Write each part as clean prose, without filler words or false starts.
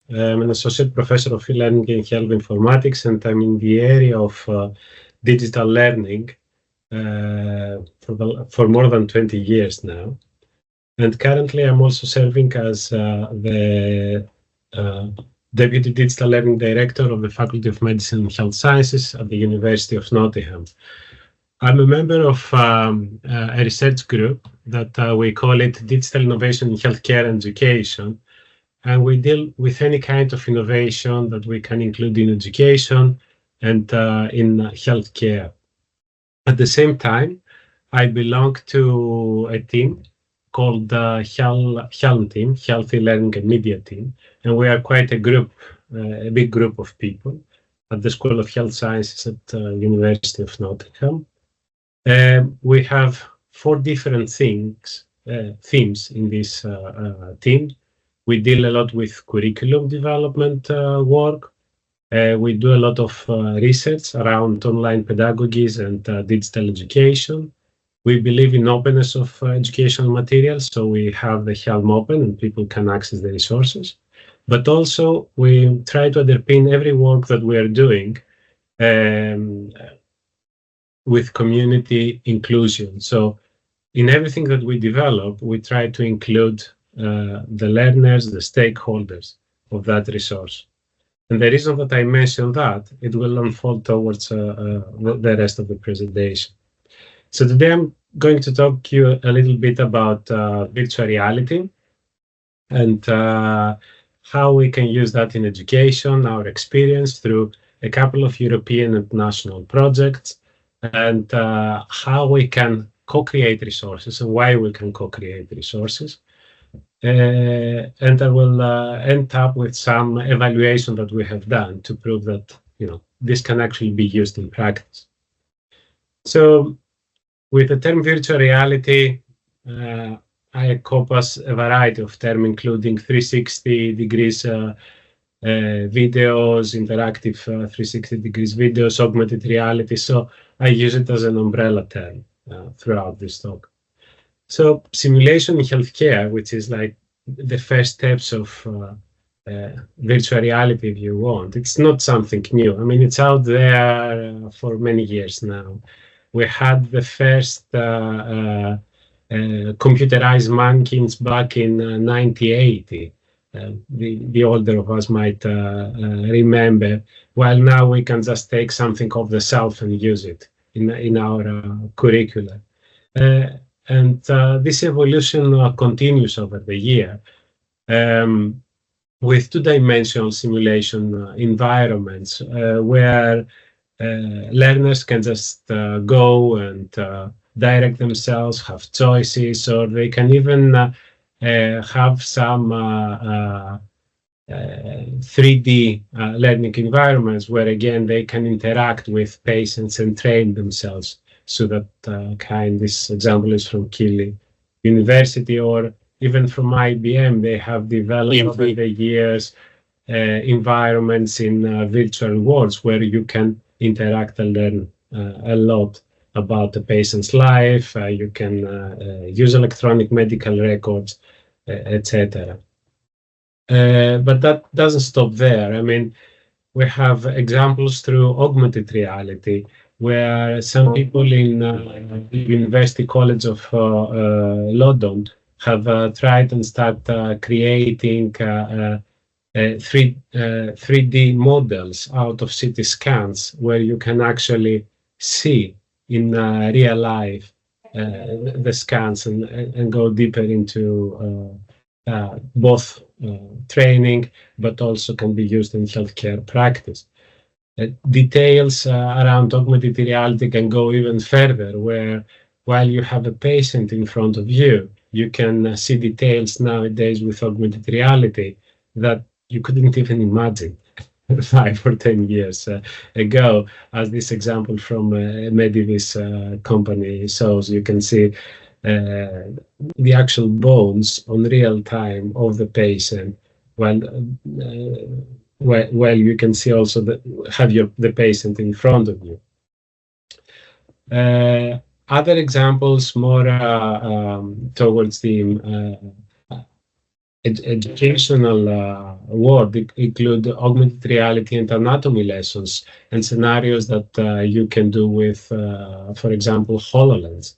I'm an associate professor of e-learning and health informatics, and I'm in the area of digital learning for more than 20 years now. And currently, I'm also serving as the Deputy Digital Learning Director of the Faculty of Medicine and Health Sciences at the University of Nottingham. I'm a member of a research group that we call it Digital Innovation in Healthcare and Education. And we deal with any kind of innovation that we can include in education and in healthcare. At the same time, I belong to a team called the HELM team, Healthy Learning and Media team. And we are quite a group, a big group of people at the School of Health Sciences at University of Nottingham. We have 4 different themes in this team. We deal a lot with curriculum development work. We do a lot of research around online pedagogies and digital education. We believe in openness of educational materials, so we have the Helm open and people can access the resources. But also we try to underpin every work that we are doing with community inclusion. So in everything that we develop, we try to include the learners, the stakeholders of that resource. And the reason that I mentioned that, it will unfold towards the rest of the presentation. So today I'm going to talk to you a little bit about virtual reality and how we can use that in education, our experience through a couple of European and national projects, and how we can co-create resources and why we can co-create resources. And I will end up with some evaluation that we have done to prove that this can actually be used in practice. So with the term virtual reality, I encompass a variety of terms, including 360 degrees videos, interactive 360 degrees videos, augmented reality. So I use it as an umbrella term throughout this talk. So simulation in healthcare, which is like the first steps of virtual reality, if you want, it's not something new. I mean, it's out there for many years now. We had the first computerized mannequins back in 1980. The older of us might remember. Well, now we can just take something off the shelf and use it in our curricula. And this evolution continues over the year with 2-dimensional simulation environments where learners can just go and direct themselves, have choices, or they can even have some 3D learning environments where, again, they can interact with patients and train themselves. So that this example is from Keele University, or even from IBM. They have developed over the years environments in virtual worlds where you can interact and learn a lot about the patient's life. You can use electronic medical records, etc. But that doesn't stop there. I mean, we have examples through augmented reality, where some people in University College of London have tried and start creating 3D models out of CT scans, where you can actually see in real life the scans and go deeper into both training, but also can be used in healthcare practice. Details around augmented reality can go even further, where while you have a patient in front of you, you can see details nowadays with augmented reality that you couldn't even imagine 5 or 10 years ago, as this example from Medivis company shows. You can see the actual bones on real time of the patient, while you can see also the patient in front of you. Other examples more towards the educational world include augmented reality and anatomy lessons and scenarios that you can do with, for example, HoloLens,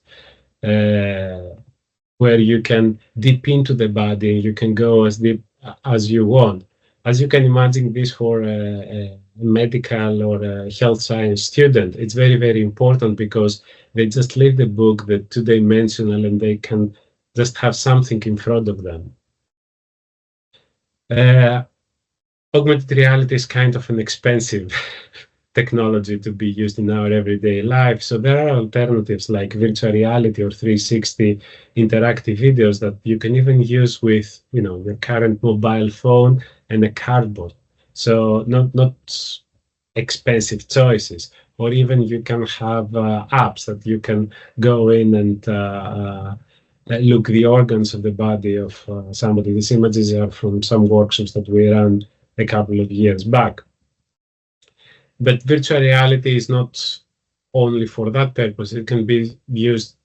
where you can dip into the body and you can go as deep as you want. As you can imagine, this for a medical or a health science student, it's very, very important because they just leave the book, the two-dimensional, and they can just have something in front of them. Augmented reality is kind of an expensive technology to be used in our everyday life. So there are alternatives like virtual reality or 360 interactive videos that you can even use with, your current mobile phone and a cardboard. So not expensive choices. Or even you can have apps that you can go in and look the organs of the body of somebody. These images are from some workshops that we ran a couple of years back. But virtual reality is not only for that purpose. It can be used,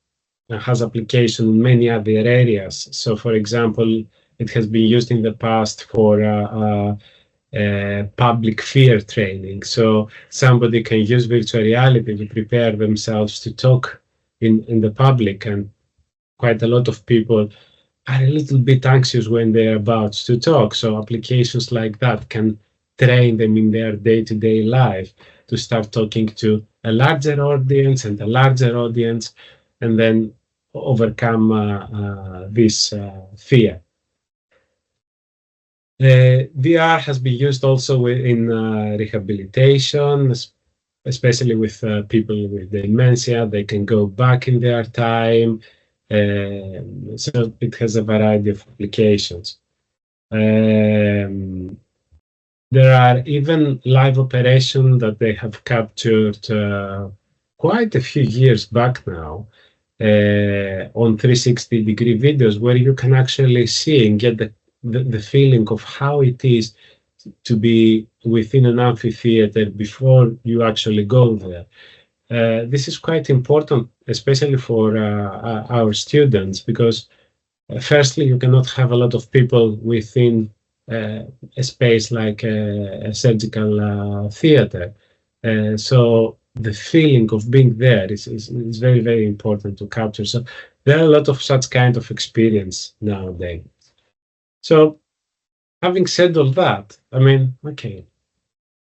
has application in many other areas. So, for example, it has been used in the past for public fear training. So somebody can use virtual reality to prepare themselves to talk in the public, and quite a lot of people are a little bit anxious when they're about to talk. So applications like that can train them in their day-to-day life to start talking to a larger audience and a larger audience, and then overcome this fear. VR has been used also in rehabilitation, especially with people with dementia. They can go back in their time. So it has a variety of applications. There are even live operations that they have captured quite a few years back now on 360-degree videos, where you can actually see and get the feeling of how it is to be within an amphitheater before you actually go there. This is quite important, especially for our students, because firstly, you cannot have a lot of people within a space like a surgical theater. So the feeling of being there is very, very important to capture. So there are a lot of such kind of experience nowadays. So having said all that, okay,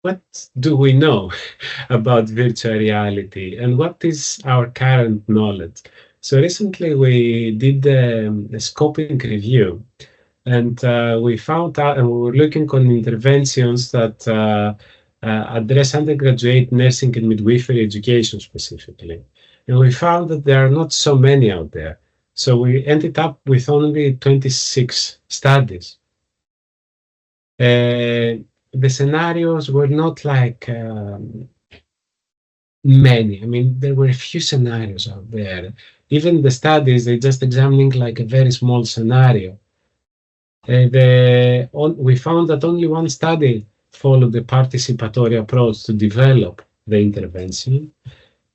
what do we know about virtual reality and what is our current knowledge? So recently we did a scoping review, and we found out, and we were looking on interventions that address undergraduate nursing and midwifery education specifically. And we found that there are not so many out there. So we ended up with only 26 studies. The scenarios were not like many. There were a few scenarios out there. Even the studies, they just examining like a very small scenario. We found that only one study followed the participatory approach to develop the intervention.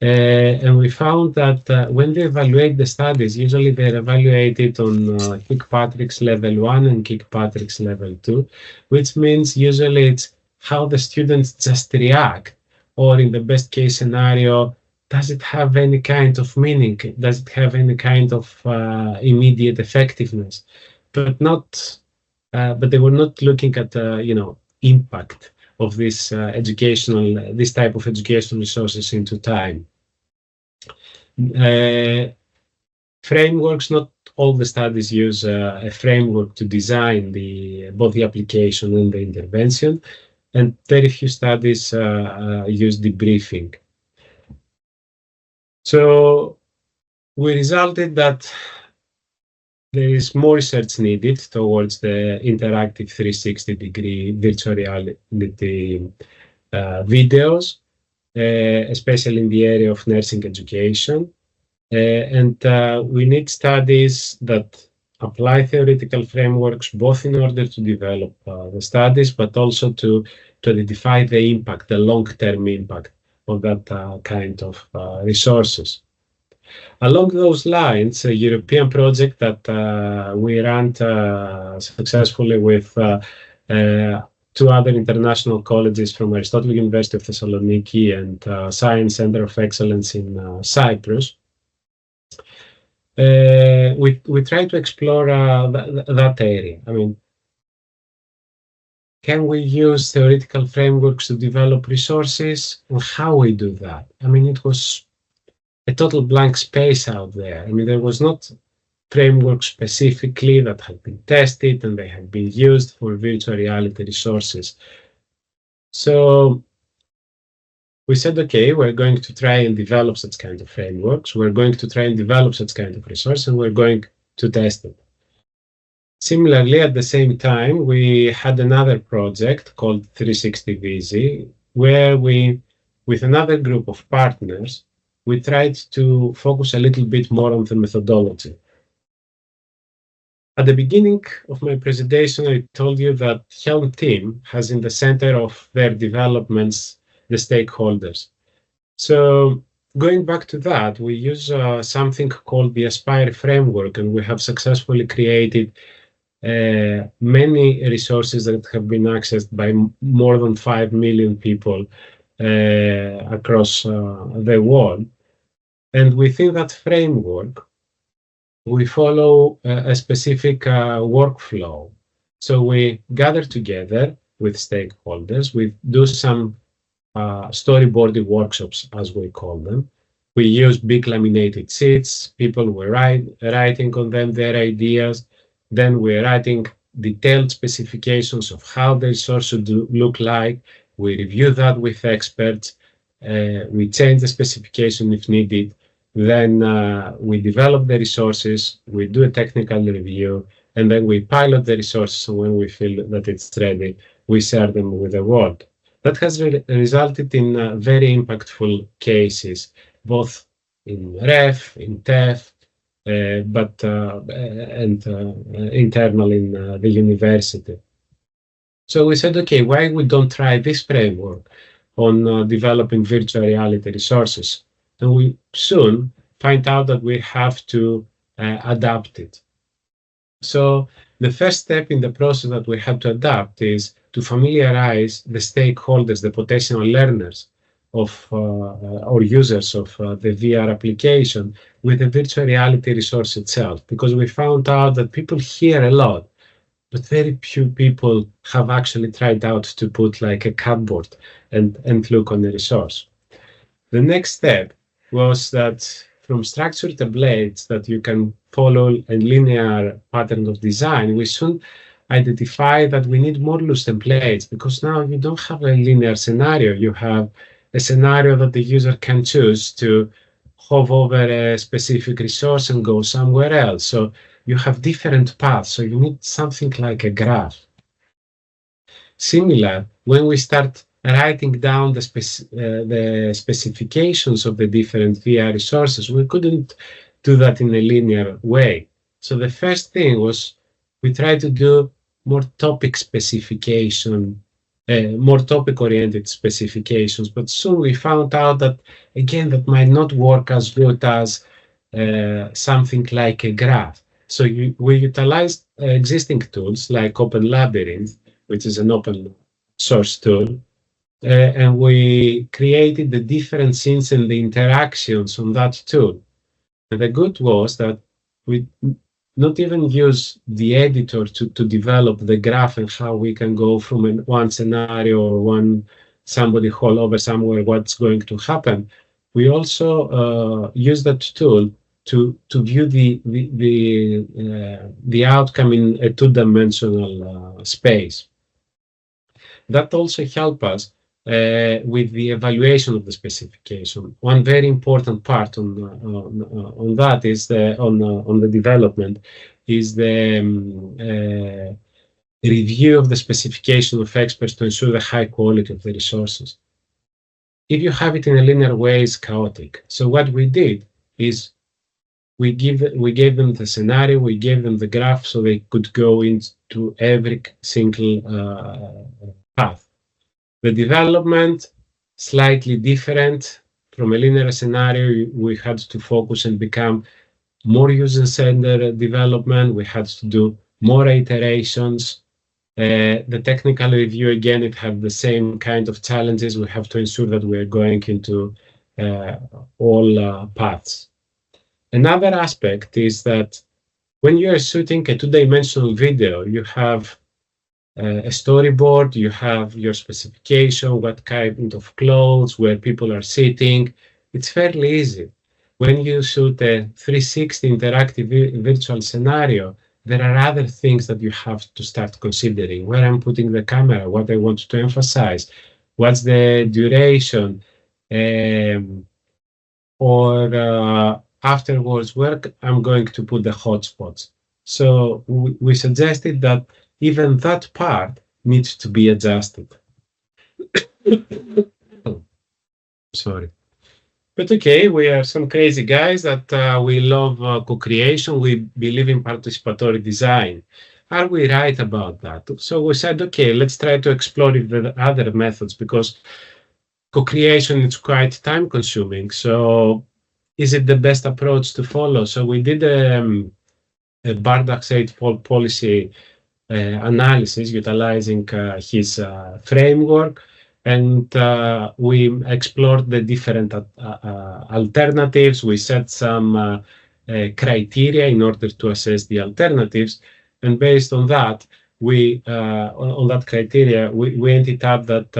And we found that when they evaluate the studies, usually they're evaluated on Kirkpatrick's level 1 and Kirkpatrick's level 2, which means usually it's how the students just react, or in the best case scenario, does it have any kind of meaning? Does it have any kind of immediate effectiveness? But they were not looking at impact of this this type of educational resources into time. Frameworks, not all the studies use a framework to design both the application and the intervention, and very few studies use debriefing. So we resulted that there is more research needed towards the interactive 360-degree virtual reality videos, especially in the area of nursing education. And we need studies that apply theoretical frameworks, both in order to develop the studies, but also to identify the long-term impact of that kind of resources. Along those lines, a European project that we ran successfully with two other international colleges from Aristotle University of Thessaloniki and Science Center of Excellence in Cyprus. We try to explore that area. I mean, can we use theoretical frameworks to develop resources, and how we do that? I mean, it was a total blank space out there. I mean, there was not framework specifically that had been tested and they had been used for virtual reality resources. So we said, okay, we're going to try and develop such kind of frameworks. We're going to try and develop such kind of resource, and we're going to test it. Similarly, at the same time, we had another project called 360 VZ, where we, with another group of partners, we tried to focus a little bit more on the methodology. At the beginning of my presentation, I told you that Helm team has in the center of their developments the stakeholders. So going back to that, we use something called the Aspire framework, and we have successfully created many resources that have been accessed by more than 5 million people across the world. And within that framework, we follow a specific workflow. So we gather together with stakeholders, we do some storyboarding workshops, as we call them. We use big laminated sheets, people were writing on them their ideas, then we're writing detailed specifications of how the resource should look like. We review that with experts. We change the specification if needed. Then we develop the resources, we do a technical review, and then we pilot the resources. And when we feel that it's ready, we share them with the world. That has resulted in very impactful cases, both in REF, in TEF, but internal in the university. So we said, okay, why we don't try this framework on developing virtual reality resources? And we soon find out that we have to adapt it. So the first step in the process that we have to adapt is to familiarize the stakeholders, the potential learners of or users of the VR application with the virtual reality resource itself, because we found out that people hear a lot, but very few people have actually tried out to put like a cardboard and look on the resource. The next step was that from structured templates that you can follow a linear pattern of design, we soon identify that we need more loose templates, because now you don't have a linear scenario. You have a scenario that the user can choose to hover over a specific resource and go somewhere else. So you have different paths. So you need something like a graph. Similar, when we start writing down the specifications of the different VR resources, we couldn't do that in a linear way. So the first thing was we tried to do more topic specification, more topic-oriented specifications, but soon we found out that, again, that might not work as good as something like a graph. So we utilized existing tools like Open Labyrinth, which is an open source tool, and we created the different scenes and the interactions on that tool. And the good was that we not even use the editor to develop the graph and how we can go from one scenario or somebody hold over somewhere what's going to happen. We also use that tool to view the outcome in a two-dimensional space. That also helps us with the evaluation of the specification. One very important part on that is on the development is the review of the specification of experts to ensure the high quality of the resources. If you have it in a linear way, it's chaotic. So what we did is we gave them the scenario, we gave them the graph so they could go into every single path. The development, slightly different from a linear scenario, we had to focus and become more user-centered development. We had to do more iterations. The technical review, again, it had the same kind of challenges. We have to ensure that we are going into all paths. Another aspect is that when you are shooting a two-dimensional video, you have a storyboard, you have your specification, what kind of clothes, where people are sitting. It's fairly easy. When you shoot a 360 interactive virtual scenario, there are other things that you have to start considering. Where I'm putting the camera, what I want to emphasize, what's the duration, or afterwards, where I'm going to put the hotspots. So we suggested that even that part needs to be adjusted. Sorry. But okay, we are some crazy guys that we love co-creation. We believe in participatory design. Are we right about that? So we said, okay, let's try to explore the other methods, because co-creation is quite time consuming. So is it the best approach to follow? So we did a Bardak's 8-fold policy analysis utilizing his framework, and we explored the different alternatives. We set some criteria in order to assess the alternatives, and based on that, on that criteria, we ended up that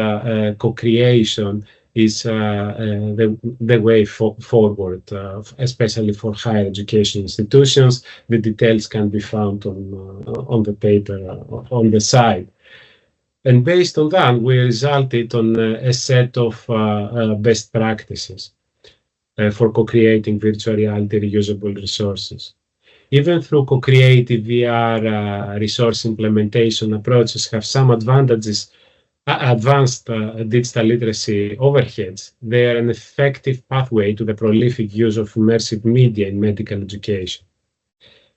co-creation is the way forward, especially for higher education institutions. The details can be found on the paper on the side. And based on that, we resulted on a set of best practices for co-creating virtual reality reusable resources. Even through co-creative VR resource implementation approaches have some advantages, advanced digital literacy overheads. They are an effective pathway to the prolific use of immersive media in medical education.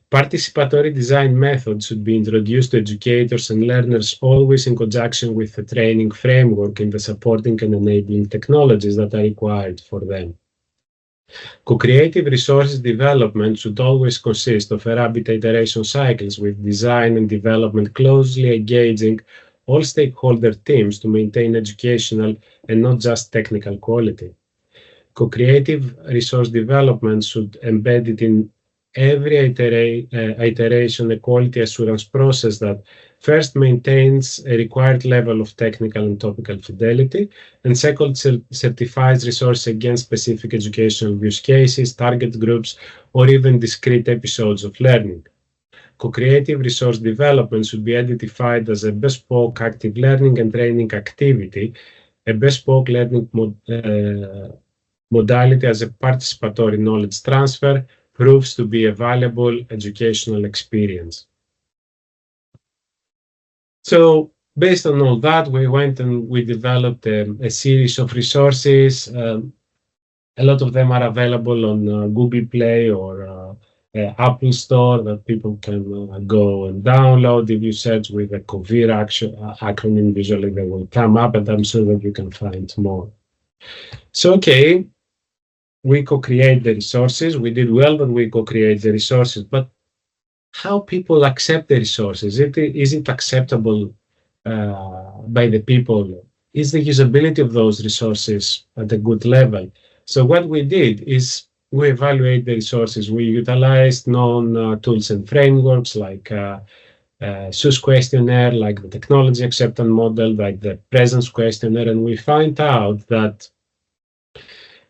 Participatory design methods should be introduced to educators and learners always in conjunction with the training framework and the supporting and enabling technologies that are required for them. Co-creative resources development should always consist of rapid iteration cycles with design and development closely engaging all stakeholder teams to maintain educational and not just technical quality. Co-creative resource development should embed it in every iteration a quality assurance process that first maintains a required level of technical and topical fidelity, and second certifies resources against specific educational use cases, target groups, or even discrete episodes of learning. Co-creative resource development should be identified as a bespoke active learning and training activity, a bespoke learning modality as a participatory knowledge transfer proves to be a valuable educational experience. So based on all that, we went and we developed a series of resources. A lot of them are available on Google Play or Apple Store that people can go and download. If you search with the CoViRR acronym, usually they will come up, and I'm sure that you can find more. So, okay, we co-create the resources. We did well that we co-create the resources, but how people accept the resources? Is it acceptable by the people? Is the usability of those resources at a good level? So what we did is we evaluate the resources. We utilized known tools and frameworks like SUS questionnaire, like the technology acceptance model, like the presence questionnaire, and we find out that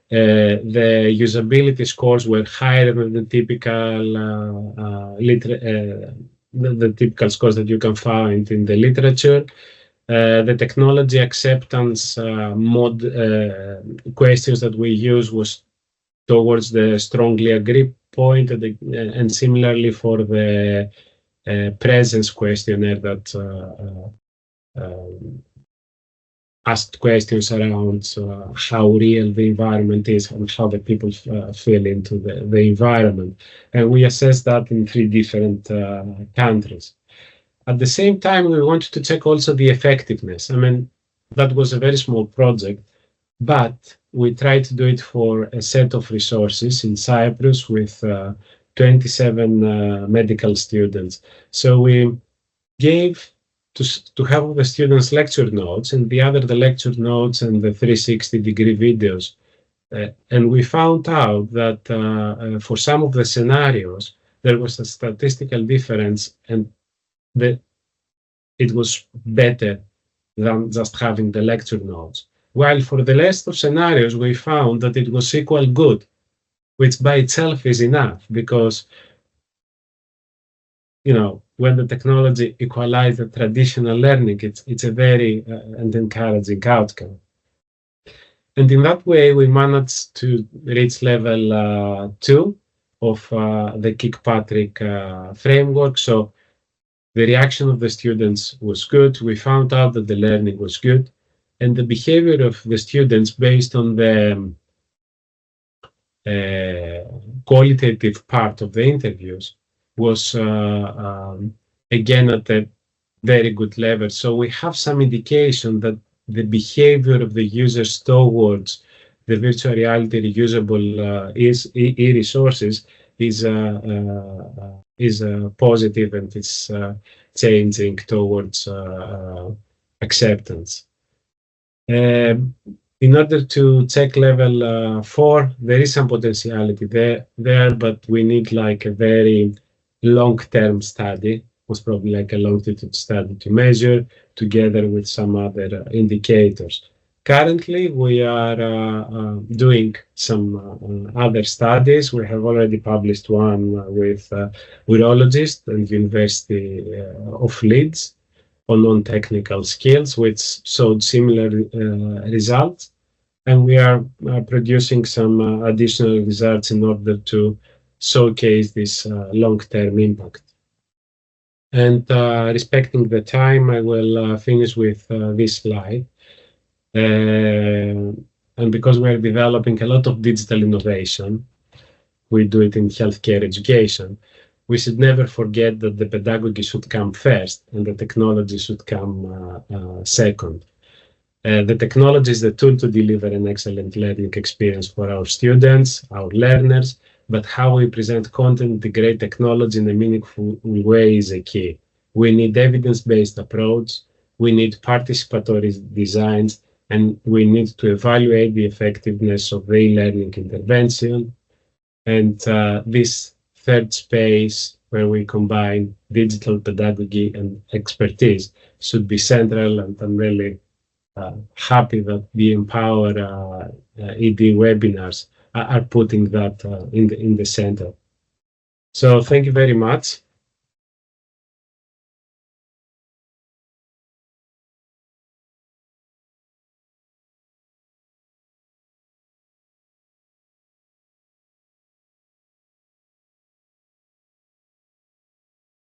the usability scores were higher than the typical scores that you can find in the literature. The technology acceptance questions that we use was towards the strongly agree point, and similarly for the presence questionnaire that asked questions around how real the environment is and how the people feel into the environment. And we assessed that in 3 different countries. At the same time, we wanted to check also the effectiveness. I mean, that was a very small project, but we tried to do it for a set of resources in Cyprus with 27 medical students. So we gave to half of the students lecture notes and the other the lecture notes and the 360-degree videos. And we found out that for some of the scenarios, there was a statistical difference and it was better than just having the lecture notes. While for the rest of scenarios, we found that it was equal good, which by itself is enough because, when the technology equalized the traditional learning, it's a very and encouraging outcome. And in that way, we managed to reach level 2 of the Kirkpatrick framework. So the reaction of the students was good. We found out that the learning was good. And the behavior of the students based on the qualitative part of the interviews was again at a very good level. So we have some indication that the behavior of the users towards the virtual reality reusable e-resources is positive and it's changing towards acceptance. In order to check level 4, there is some potentiality there, but we need like a very long-term study, most probably like a longitude study to measure together with some other indicators. Currently, we are doing some other studies. We have already published one with virologists and University of Leeds on non-technical skills, which showed similar results. And we are producing some additional results in order to showcase this long-term impact. And respecting the time, I will finish with this slide. And because we are developing a lot of digital innovation, we do it in healthcare education, we should never forget that the pedagogy should come first and the technology should come second. The technology is the tool to deliver an excellent learning experience for our students, our learners, but how we present content, integrate technology in a meaningful way is a key. We need evidence-based approach, we need participatory designs, and we need to evaluate the effectiveness of the e-learning intervention. And this third space where we combine digital pedagogy and expertise should be central, and I'm really happy that the EmpowerED webinars are putting that in the center. So thank you very much.